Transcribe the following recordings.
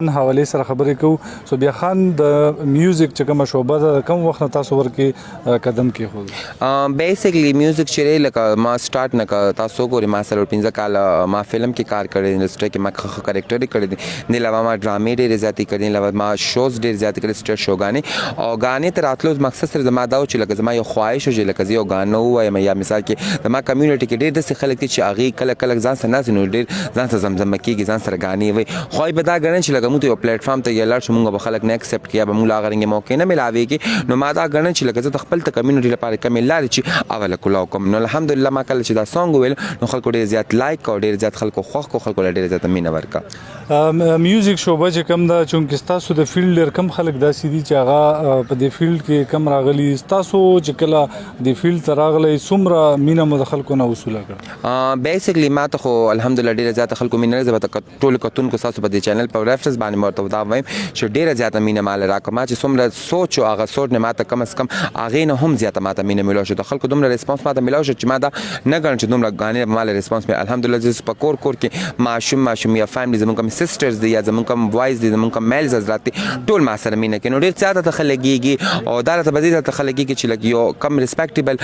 حواله سره خبرې کوو صوبیا خان د میوزیک چې کومه شعبه ده کوم وخت نه تاسو ورکې قدم کېښود بیسیکلی میوزیک چې لکه ما سٹارټ نه تاسو ګورئ ما سره 15 کال ما فلم کې کار کړی انډسټري کې ما ښه کریکټر کړی دی نه علاوه ما ډرامې ډېرې زیاتې کړي نه علاوه ما شوز ډېر زیاتې کړي سټیج شوګانې او غانې ته راتلو مقصد سره زما دا و چې لکه زما یو خواهش و چې لکه زه یو غانو ووایم یا مثال کې زما کمیونټي کې ډېر داسې خلک دي چې هغې کله کله ځان سره ناست نو ډېر ځان سره زمزمه کېږي ځان سره غانې وایي خو به دا ګڼي چې لکه موږ ته یو پلیټفارم ته یې لاړ شو موږ به خلک نه اکسپټ کړي یا به موږ له هغه رنګې موقع نه ملاویږي نو ما دا ګڼم چې لکه زه د خپل کمیونټي لپاره کمې لارې چې اوله کولاو کوم نو الحمدلله ما کله چې دا سانګ وویل نو خلکو ډېر زیات لایک او ډېر زیات خلکو خوښ کړو خلکو له ډېره زیاته مینه ورکړه میوزیک شعبه چې کوم ده چونکې ستاسو د فیلډ ډېر کم خلک داسې دي چې هغه په دې فیلډ کې کم راغلي ستاسو چې کله دې فیلډ ته راغلی څومره مینه مو د خلکو نه وصوله کړه بیسیکلی ما ته خو الحمدلله ډېره زیاته خلکو مینه زه به ټولو کتونکو ستاسو په دې چینل په ریفرنس باندې مې ورته دا وایم چې ډېره زیاته مینه ماله راکړه ما چې څومره سوچ و هغه سوچ نه ما ته کم از کم هغې نه هم زیاته ما ته مینه میلاو شو د خلکو دومره ریسپانس ما ته میلاو شو چې ما دا نه ګڼم چې دومره غانې ماله ریسپانس مې الحمدلله زه په کور کې ماشوم یا فیملی زموږ کوم سسټرز دي یا زموږ کوم بوایز دي زموږ کوم میلز حضرات دي ټول ما سره مینه کوي نو ډېر زیاته ته خلک کېږي او دا راته به دې ته خلک کېږي چې لکه یو کم ریسپیکټیبل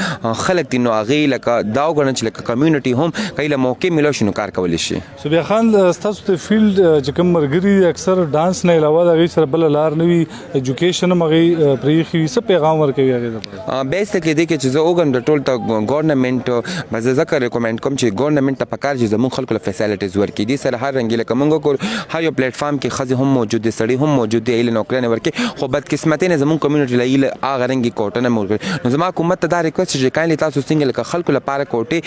خلک دي نو هغې لکه دا وګڼم چې لکه کمیونټي هم که یې له موقع میلاو شي نو کار کولی شي صوبیا خان ستاسو د فیلډ چې کوم ملګري دي اکثر ډانس نه علاوه د هغې سره بله لار نه وي ایجوکیشن هم هغې پرېښي وي څه پیغام ورکوي هغې دپاره بیسیکلی دې کې چې زه وګورم د ټول ته ګورنمنټ به زه ځکه ریکومنډ کوم چې ګورنمنټ ته پکار چې زموږ خلکو له فیسیلیټیز ورکړي دې سره هر رنګې لکه موږ وګورو هر یو پلیټفارم کې ښځې هم موجود دي سړي هم موجود دي هیله نوکریانې ورکړي خو بدقسمتۍ نه زموږ کمیونټي له هیله هغه رنګې کوټه نه مو ورکړي نو زما حکومت ته دا ریکویسټ چې کاینلی تاسو څنګه لکه خلکو لپاره کوټې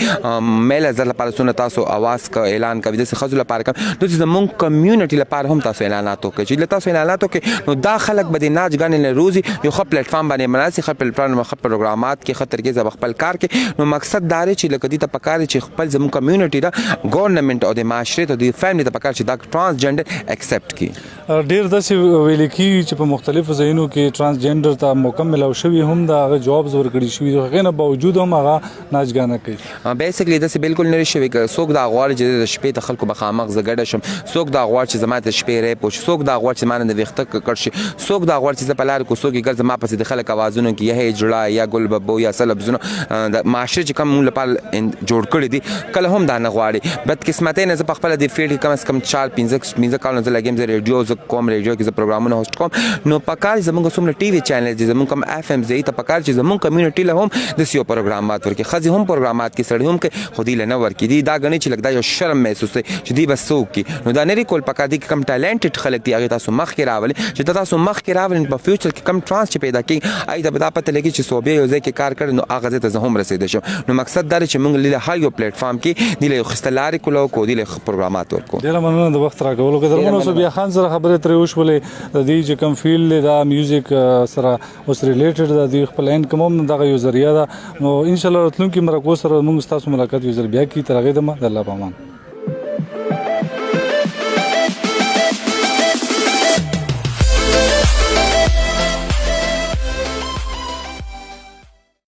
میل زر لپاره څونه تاسو اواز که اعلان کوي داسې ښځو لپاره کوم نو چې زموږ کمیونټي لپاره هم تاسو اعلانات وکړئ چې تاسو اعلانات وکړئ نو دا خلک به د ناچ ګانې نه روزي یو ښه پلیټفارم باندې مناسي ښه پلیټفارم ښه پروګرامات کې ښه طریقې زه خپل کار کې نو مقصد دا دی چې لکه دې ته پکار دی چې خپل زموږ کمیونټي ده ګورنمنټ او د معاشرې ته د فیملی ته پکار چې دا ټرانسجنډر اکسپټ کړي ډېر داسې ویل کېږي چې په مختلفو ځایونو کې ټرانسجنډر ته موقع میلاو شوي هم د هغه جوابز ورکړي شوي د هغې نه باوجود هم هغه ناچ ګانه کوي بیسیکلی داسې بالکل نه شوي که څوک دا غواړي چې د شپې ته خلکو به خامخ زه ګډه شم څوک دا غواړي چې زما ته شپې ریپ وشي څوک دا غواړي چې ما نه د ویښته ککړ شي څوک دا غواړي چې زه په لارې کې څوک یې ګرځم ما پسې د خلک اوازونو کې یا هجړه یا ګل ببو یا څه لفظونه د معاشرې چې کوم موږ لپاره جوړ کړي دي کله هم دا نه غواړي بدقسمتۍ نه زه په خپله دې فیلډ کې کم از کم 4-5 کالونه زه لګیم زه ریډیو زه کوم ریډیو کې زه پروګرامونه هوسټ کوم نو پکار زموږ څومره ټي وي چینل دي زموږ کوم اف ام دي ته پکار چې زموږ کمیونټي له هم داسې یو پروګرامات ورکړي ښځې هم پروګرامات کې سړي هم کوي خو دوی له نه ورکړي دي دا ګڼي چې لږ دا یو شرم محسوس دی چې دوی به څه وکړي نو دا نه کول پکار دي کم ټالنټډ خلک دي هغې تاسو مخکې راولي چې تاسو مخکې راولي په فیوچر کې کم ټرانس چې پیدا کېږي هغې ته به دا پته لګي چې صوبې یو ځای کې کار کړی نو هغه ځای ته زه هم رسېدی شم نو مقصد دا دی چې موږ له هر یو پلیټفارم کې دوی له یو ښایسته لارې کولاو کوو دوی له ښه پروګرامات ورکوو ډېره مننه د وخت راکولو که درمنو صوبیا خان سره خبرې ترې وشولې د دې چې کوم فیلډ دی دا میوزیک سره اوس ریلیټډ ده دوی خپل انکم هم دغه یو ذریعه ده نو انشاءالله راتلونکي مرکو سره موږ ستاسو ملاقات یو ځل بیا کړي تر هغې دمه د الله په امان